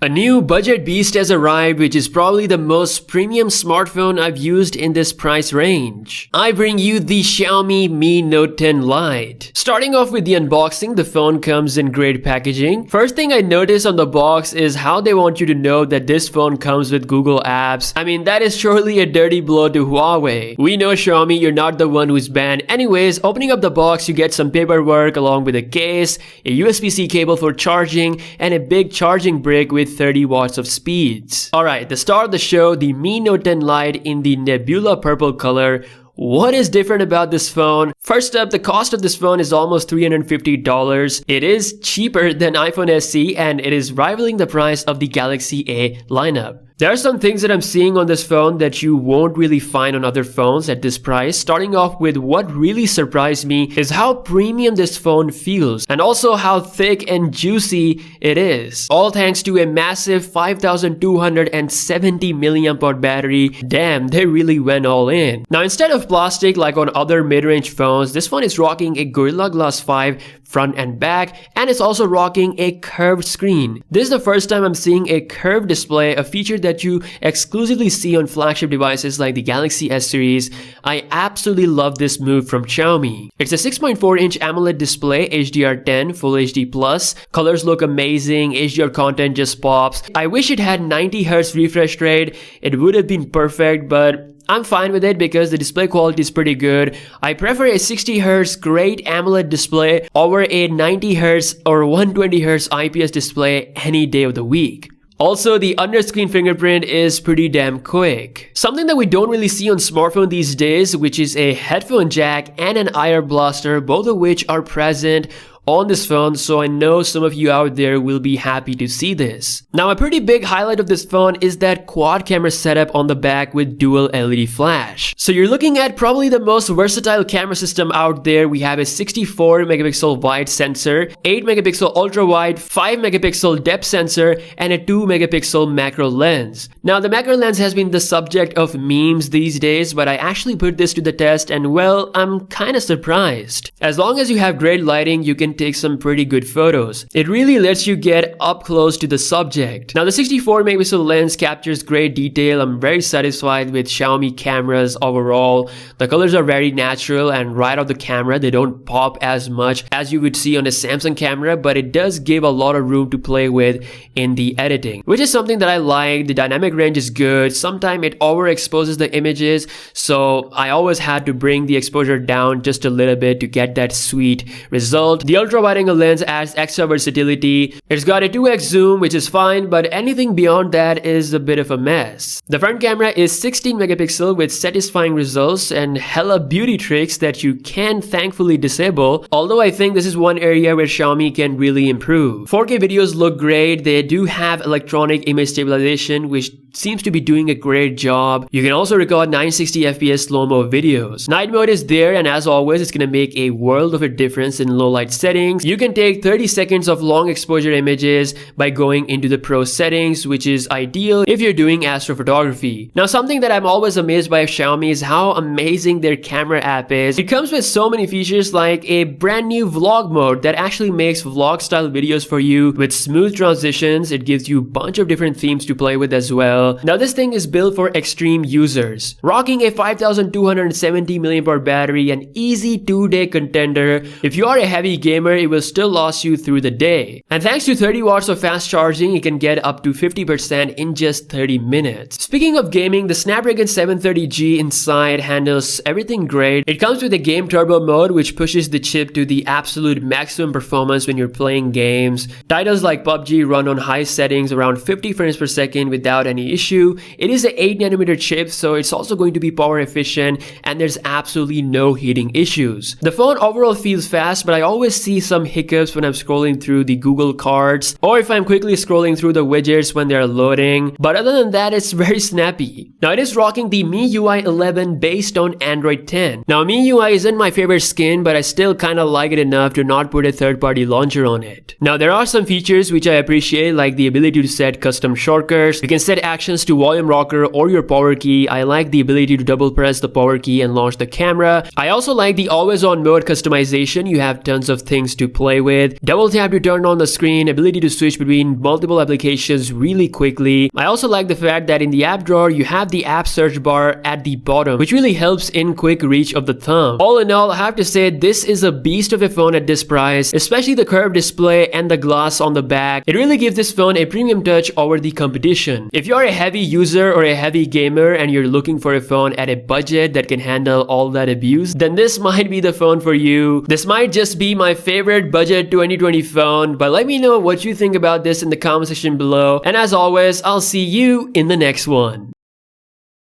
A new budget beast has arrived, which is probably the most premium smartphone I've used in this price range. I bring you the Xiaomi Mi Note 10 Lite. Starting off with the unboxing, the phone comes in great packaging. First thing I notice on the box is how they want you to know that this phone comes with Google Apps. I mean, that is surely a dirty blow to Huawei. We know, Xiaomi, you're not the one who's banned. Anyways, opening up the box, you get some paperwork along with a case, a USB-C cable for charging, and a big charging brick with 30 watts of speeds. Alright, the star of the show, the Mi Note 10 Lite in the Nebula purple color. What is different about this phone? First up, the cost of this phone is almost $350. It is cheaper than iPhone SE and it is rivaling the price of the Galaxy A lineup. There are some things that I'm seeing on this phone that you won't really find on other phones at this price. Starting off with what really surprised me is how premium this phone feels and also how thick and juicy it is. All thanks to a massive 5270 mAh battery. Damn, they really went all in. Now instead of plastic like on other mid-range phones, this phone is rocking a Gorilla Glass 5 front and back, and it's also rocking a curved screen. This is the first time I'm seeing a curved display, a feature that you exclusively see on flagship devices like the Galaxy S series. I absolutely love this move from Xiaomi. It's a 6.4-inch AMOLED display, HDR10, Full HD+. Colors look amazing, HDR content just pops. I wish it had 90Hz refresh rate. It would have been perfect, but I'm fine with it because the display quality is pretty good. I prefer a 60Hz great AMOLED display over a 90Hz or 120Hz IPS display any day of the week. Also, the under-screen fingerprint is pretty damn quick. Something that we don't really see on smartphone these days, which is a headphone jack and an IR blaster, both of which are present on this phone, so I know some of you out there will be happy to see this. Now, a pretty big highlight of this phone is that quad camera setup on the back with dual LED flash. So you're looking at probably the most versatile camera system out there. We have a 64 megapixel wide sensor, 8 megapixel ultra wide, 5 megapixel depth sensor, and a 2 megapixel macro lens. Now, the macro lens has been the subject of memes these days, but I actually put this to the test and well, I'm kinda surprised. As long as you have great lighting, you can take some pretty good photos. It really lets you get up close to the subject. Now the 64 megapixel lens captures great detail. I'm very satisfied with Xiaomi cameras overall. The colors are very natural and right off the camera they don't pop as much as you would see on a Samsung camera, but it does give a lot of room to play with in the editing, which is something that I like. The dynamic range is good. Sometimes it overexposes the images, so I always had to bring the exposure down just a little bit to get that sweet result. The ultra wide angle lens adds extra versatility. It's got a 2x zoom, which is fine, but anything beyond that is a bit of a mess. The front camera is 16 megapixel with satisfying results and hella beauty tricks that you can thankfully disable, although I think this is one area where Xiaomi can really improve. 4K videos look great. They do have electronic image stabilization, which seems to be doing a great job. You can also record 960 FPS slow-mo videos. Night mode is there, and as always, it's gonna make a world of a difference in low light settings. You can take 30 seconds of long exposure images by going into the pro settings, which is ideal if you're doing astrophotography. Now, something that I'm always amazed by Xiaomi is how amazing their camera app is. It comes with so many features like a brand new vlog mode that actually makes vlog style videos for you with smooth transitions. It gives you a bunch of different themes to play with as well. Now this thing is built for extreme users. Rocking a 5270 mAh battery, an easy 2-day contender. If you are a heavy gamer, it will still last you through the day. And thanks to 30 watts of fast charging, you can get up to 50% in just 30 minutes. Speaking of gaming, the Snapdragon 730G inside handles everything great. It comes with a game turbo mode, which pushes the chip to the absolute maximum performance when you're playing games. Titles like PUBG run on high settings around 50 frames per second without any issue. It is an 8nm chip, so it's also going to be power efficient and there's absolutely no heating issues. The phone overall feels fast, but I always see some hiccups when I'm scrolling through the Google cards or if I'm quickly scrolling through the widgets when they're loading, but other than that, it's very snappy. Now it is rocking the MIUI 11 based on Android 10. Now MIUI isn't my favorite skin, but I still kinda like it enough to not put a third-party launcher on it. Now there are some features which I appreciate, like the ability to set custom shortcuts. You can set actions to volume rocker or your power key. I like the ability to double press the power key and launch the camera. I also like the always on mode customization. You have tons of things to play with. Double tap to turn on the screen, ability to switch between multiple applications really quickly. I also like the fact that in the app drawer you have the app search bar at the bottom, which really helps in quick reach of the thumb. All in all, I have to say this is a beast of a phone at this price, especially the curved display and the glass on the back. It really gives this phone a premium touch over the competition. If you're a heavy user or a heavy gamer and you're looking for a phone at a budget that can handle all that abuse, then this might be the phone for you. This might just be my favorite budget 2020 phone, but let me know what you think about this in the comment section below. And as always, I'll see you in the next one.